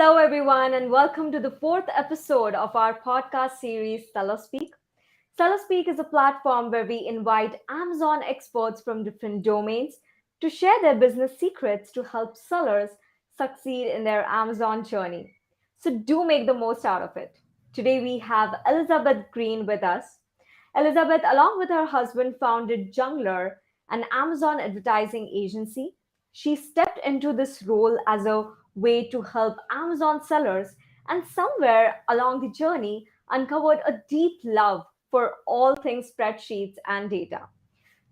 Hello, everyone, and welcome to the fourth episode of our podcast series, SellerSpeak. SellerSpeak is a platform where we invite Amazon experts from different domains to share their business secrets to help sellers succeed in their Amazon journey. So, do make the most out of it. Today, we have Elizabeth Greene with us. Elizabeth, along with her husband, founded Junglr, an Amazon advertising agency. She stepped into this role as a way to help Amazon sellers, and somewhere along the journey, uncovered a deep love for all things spreadsheets and data.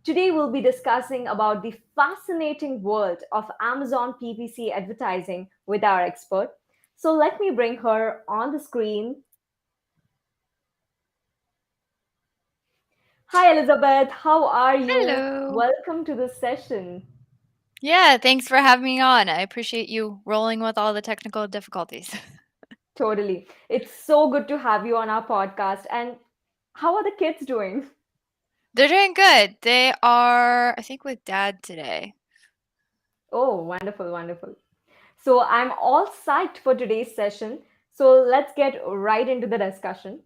Today we'll be discussing about the fascinating world of Amazon PPC advertising with our expert. So let me bring her on the screen. Hi Elizabeth, how are you? Hello. Welcome to this session. Yeah, thanks for having me on. I appreciate you rolling with all the technical difficulties. Totally. It's so good to have you on our podcast. And how are the kids doing? They're doing good. They are, I think, with dad today. Oh, wonderful, wonderful. So I'm all psyched for today's session. So let's get right into the discussion.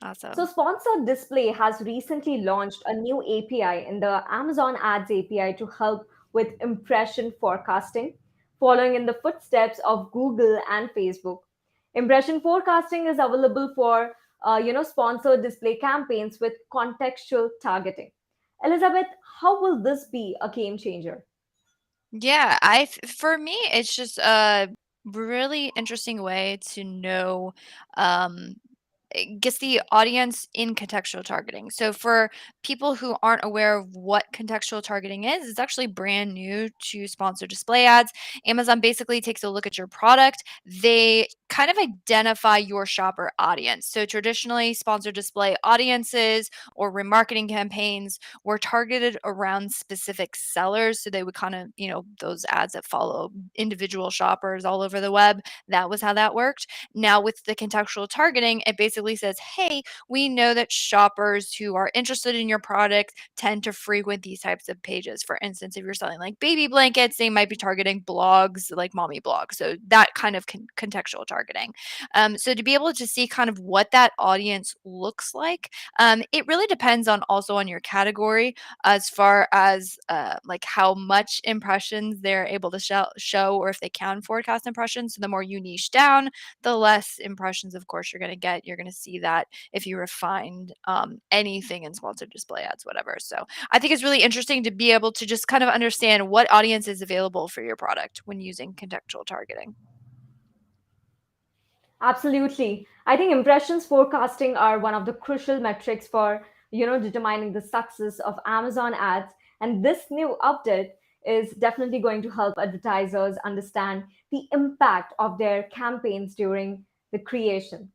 So, Awesome. Sponsored Display has recently launched a new API in the Amazon Ads API to help with impression forecasting, following in the footsteps of Google and Facebook. Impression forecasting is available for sponsored display campaigns with contextual targeting. Elizabeth, how will this be a game changer? Yeah, for me, it's just a really interesting way to know um, it gets the audience in contextual targeting. So for people who aren't aware of what contextual targeting is, it's actually brand new to sponsored display ads. Amazon basically takes a look at your product. They kind of identify your shopper audience. So traditionally, sponsored display audiences or remarketing campaigns were targeted around specific sellers. So they would kind of, those ads that follow individual shoppers all over the web. That was how that worked. Now, with the contextual targeting, it basically says, hey, we know that shoppers who are interested in your product tend to frequent these types of pages. For instance, if you're selling like baby blankets, they might be targeting blogs like mommy blogs. So that kind of contextual targeting. So to be able to see kind of what that audience looks like, it really depends on also on your category as far as like how much impressions they're able to show or if they can forecast impressions. So the more you niche down, the less impressions, of course, you're going to get. You're going to see that if you refined anything in sponsored display ads, whatever. So I think it's really interesting to be able to just kind of understand what audience is available for your product when using contextual targeting. Absolutely. I think impressions forecasting are one of the crucial metrics for, determining the success of Amazon ads. And this new update is definitely going to help advertisers understand the impact of their campaigns during the creation.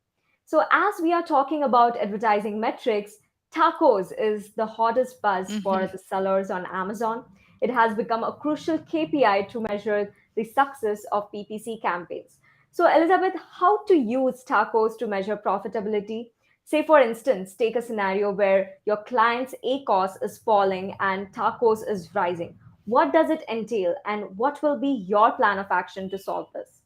So, as we are talking about advertising metrics, tacos is the hottest buzz for Mhm. the sellers on Amazon. It has become a crucial KPI to measure the success of PPC campaigns. So, Elizabeth, how to use tacos to measure profitability? Say, for instance, take a scenario where your client's ACOS is falling and tacos is rising. What does it entail, and what will be your plan of action to solve this?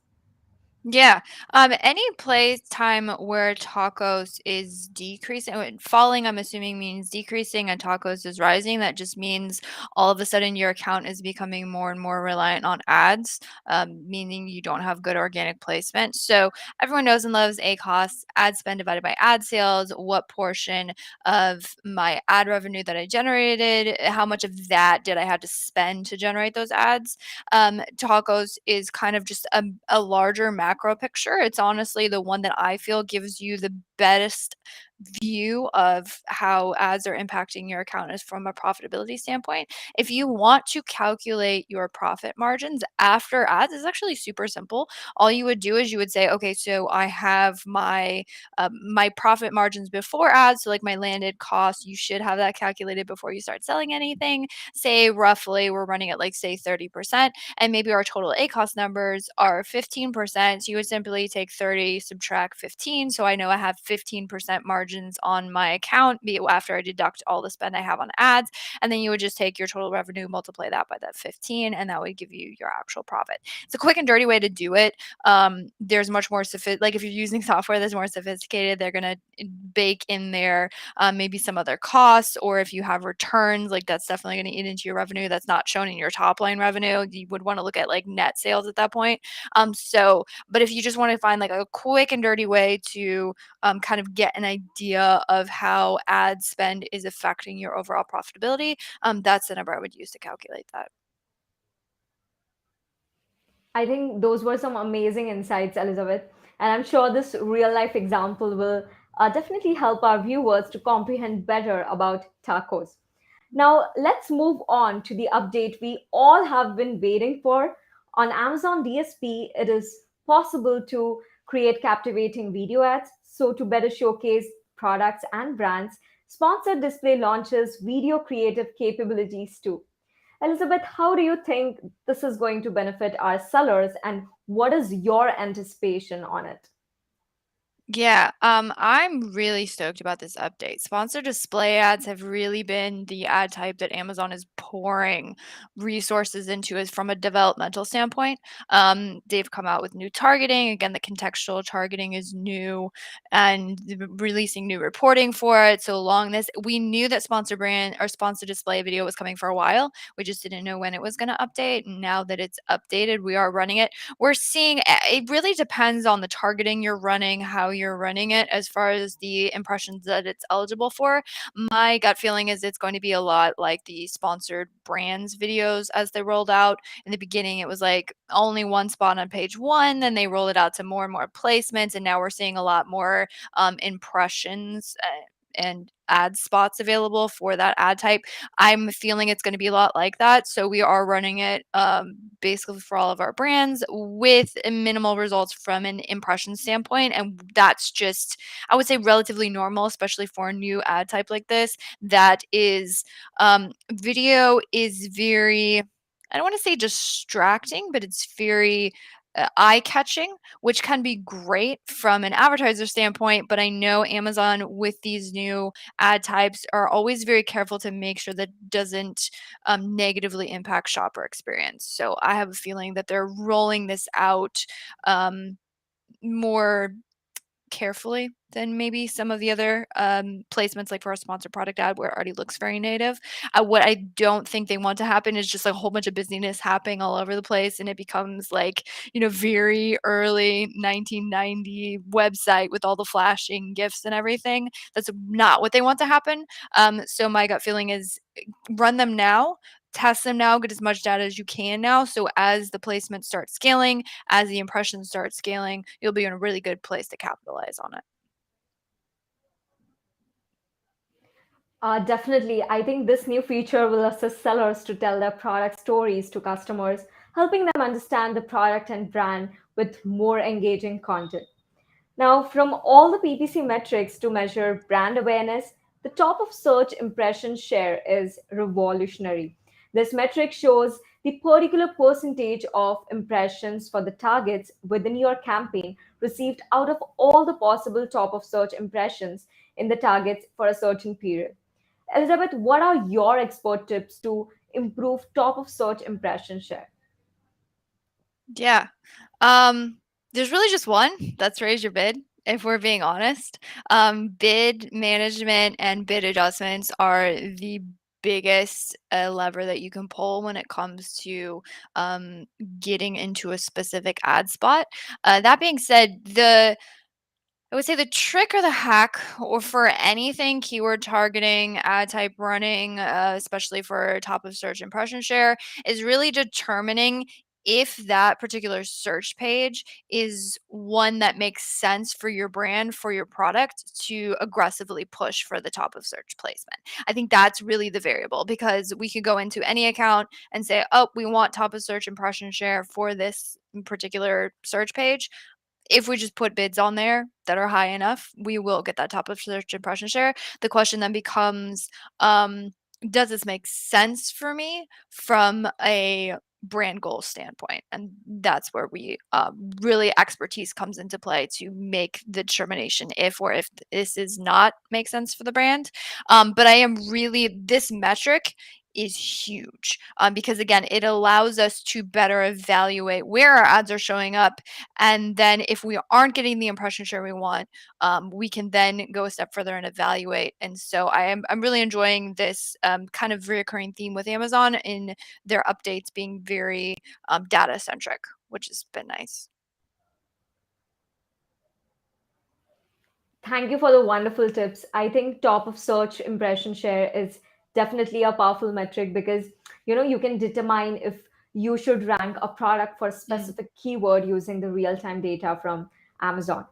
Yeah. Any place time where tacos is decreasing, falling, I'm assuming means decreasing, and tacos is rising. That just means all of a sudden your account is becoming more and more reliant on ads, meaning you don't have good organic placement. So everyone knows and loves ACOS, ad spend divided by ad sales. What portion of my ad revenue that I generated, how much of that did I have to spend to generate those ads? Tacos is kind of just a larger macro picture. It's honestly the one that I feel gives you the best view of how ads are impacting your account is from a profitability standpoint. If you want to calculate your profit margins after ads, it's actually super simple. All you would do is you would say, okay, so I have my profit margins before ads, so like my landed cost. You should have that calculated before you start selling anything. Say roughly we're running at like say 30%, and maybe our total ACOS numbers are 15%. So you would simply take 30, subtract 15. So I know I have 15% margin margins on my account, be it after I deduct all the spend I have on ads. And then you would just take your total revenue, multiply that by that 15, and that would give you your actual profit. It's a quick and dirty way to do it. There's much more like if you're using software that's more sophisticated, they're going to bake in there maybe some other costs, or if you have returns, like that's definitely going to eat into your revenue. That's not shown in your top line revenue. You would want to look at like net sales at that point. But if you just want to find like a quick and dirty way to kind of get an idea of how ad spend is affecting your overall profitability, that's the number I would use to calculate that. I think those were some amazing insights, Elizabeth. And I'm sure this real life example will definitely help our viewers to comprehend better about tacos. Now, let's move on to the update we all have been waiting for. On Amazon DSP, it is possible to create captivating video ads. So, to better showcase products and brands, Sponsored Display launches video creative capabilities too. Elizabeth, how do you think this is going to benefit our sellers, and what is your anticipation on it? Yeah, I'm really stoked about this update. Sponsored display ads have really been the ad type that Amazon is pouring resources into as from a developmental standpoint. They've come out with new targeting. Again, the contextual targeting is new and releasing new reporting for it. So along this, we knew that sponsor brand or sponsor display video was coming for a while. We just didn't know when it was going to update. And now that it's updated, we are running it. We're seeing it really depends on the targeting you're running, how you're running it, as far as the impressions that it's eligible for. My gut feeling is it's going to be a lot like the sponsored brands videos as they rolled out. In the beginning, it was like only one spot on page one, then they roll it out to more and more placements, and now we're seeing a lot more impressions and ad spots available for that ad type. I'm feeling it's going to be a lot like that. So we are running it basically for all of our brands with minimal results from an impression standpoint. And that's just, I would say, relatively normal, especially for a new ad type like this. That is, video is very, I don't want to say distracting, but it's very eye catching, which can be great from an advertiser standpoint. But I know Amazon, with these new ad types, are always very careful to make sure that doesn't negatively impact shopper experience. So I have a feeling that they're rolling this out more carefully than maybe some of the other placements, like for a sponsored product ad where it already looks very native. What I don't think they want to happen is just a whole bunch of busyness happening all over the place, and it becomes like, very early 1990 website with all the flashing gifs and everything. That's not what they want to happen. So my gut feeling is run them now, test them now, get as much data as you can now. So as the placements start scaling, as the impressions start scaling, you'll be in a really good place to capitalize on it. Definitely. I think this new feature will assist sellers to tell their product stories to customers, helping them understand the product and brand with more engaging content. Now, from all the PPC metrics to measure brand awareness, the top of search impression share is revolutionary. This metric shows the particular percentage of impressions for the targets within your campaign received out of all the possible top of search impressions in the targets for a certain period. Elizabeth, what are your expert tips to improve top of search impression share? Yeah. There's really just one. That's raise your bid, if we're being honest. Bid management and bid adjustments are the biggest lever that you can pull when it comes to getting into a specific ad spot. That being said, I would say the trick or the hack, or for anything keyword targeting, ad type running, especially for top of search impression share, is really determining if that particular search page is one that makes sense for your brand, for your product to aggressively push for the top of search placement. I think that's really the variable, because we could go into any account and say, oh, we want top of search impression share for this particular search page. If we just put bids on there that are high enough, we will get that top of search impression share. The question then becomes, does this make sense for me from a brand goal standpoint. And that's where we really expertise comes into play to make the determination if this is not make sense for the brand. But I am really, this metric is huge because again, it allows us to better evaluate where our ads are showing up. And then if we aren't getting the impression share we want, we can then go a step further and evaluate. And so I'm really enjoying this kind of reoccurring theme with Amazon in their updates being very data centric, which has been nice. Thank you for the wonderful tips. I think top of search impression share is definitely a powerful metric because you can determine if you should rank a product for a Mm. specific keyword using the real-time data from Amazon.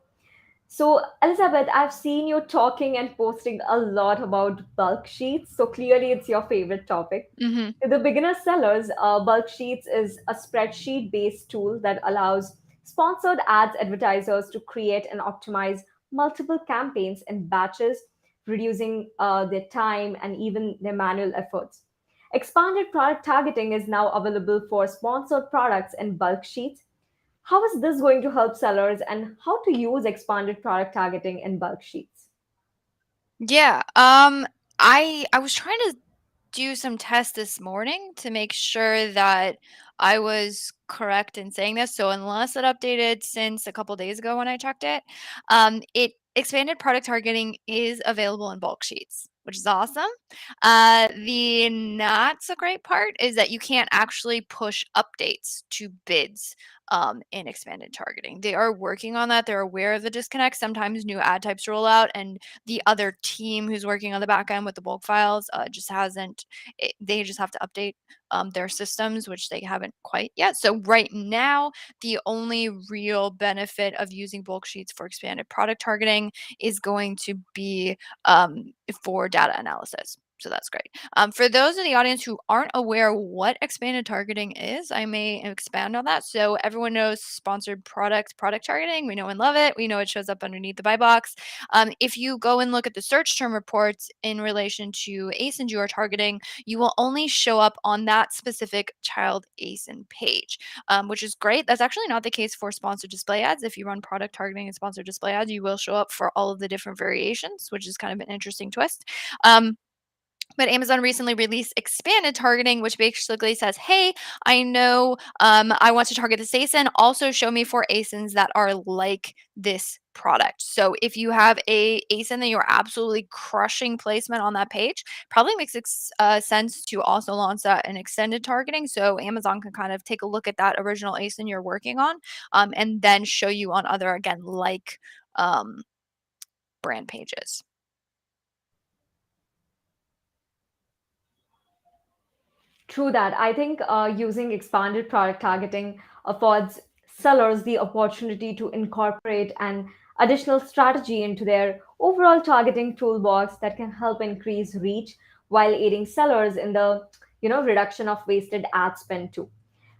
So, Elizabeth, I've seen you talking and posting a lot about bulk sheets. So, clearly, it's your favorite topic. Hmm. To the beginner sellers, bulk sheets is a spreadsheet based tool that allows sponsored ads advertisers to create and optimize multiple campaigns in batches, reducing their time and even their manual efforts. Expanded product targeting is now available for sponsored products in bulk sheets. How is this going to help sellers and how to use expanded product targeting in bulk sheets? Yeah. I was trying to do some tests this morning to make sure that I was correct in saying this. So unless it updated since a couple days ago when I checked it, it expanded product targeting is available in bulk sheets, which is awesome. The not so great part is that you can't actually push updates to bids in expanded targeting. They are working on that. They're aware of the disconnect. Sometimes new ad types roll out, and the other team who's working on the back end with the bulk files just hasn't. They just have to update their systems, which they haven't quite yet. So right now, the only real benefit of using bulk sheets for expanded product targeting is going to be for data analysis. So that's great. For those in the audience who aren't aware what expanded targeting is, I may expand on that. So everyone knows sponsored product targeting. We know and love it. We know it shows up underneath the buy box. If you go and look at the search term reports in relation to ASINs you are targeting, you will only show up on that specific child ASIN page, which is great. That's actually not the case for sponsored display ads. If you run product targeting and sponsored display ads, you will show up for all of the different variations, which is kind of an interesting twist. But Amazon recently released expanded targeting, which basically says, hey, I know I want to target this ASIN. Also show me for ASINs that are like this product. So if you have a ASIN that you're absolutely crushing placement on that page, probably makes sense to also launch that in extended targeting. So Amazon can kind of take a look at that original ASIN you're working on and then show you on other, again, like brand pages. True that. I think using expanded product targeting affords sellers the opportunity to incorporate an additional strategy into their overall targeting toolbox that can help increase reach while aiding sellers in the reduction of wasted ad spend too.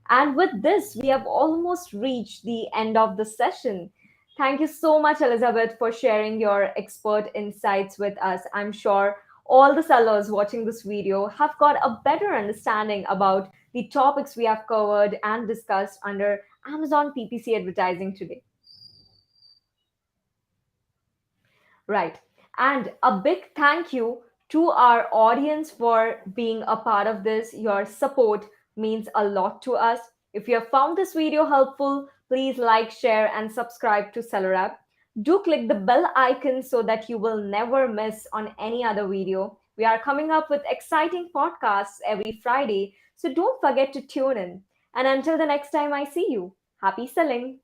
And with this, we have almost reached the end of the session. Thank you so much, Elizabeth, for sharing your expert insights with us. I'm sure all the sellers watching this video have got a better understanding about the topics we have covered and discussed under Amazon PPC advertising today. Right. And a big thank you to our audience for being a part of this. Your support means a lot to us. If you have found this video helpful, please like, share, and subscribe to SellerApp. Do click the bell icon so that you will never miss on any other video. We are coming up with exciting podcasts every Friday, so don't forget to tune in. And until the next time I see you, happy selling!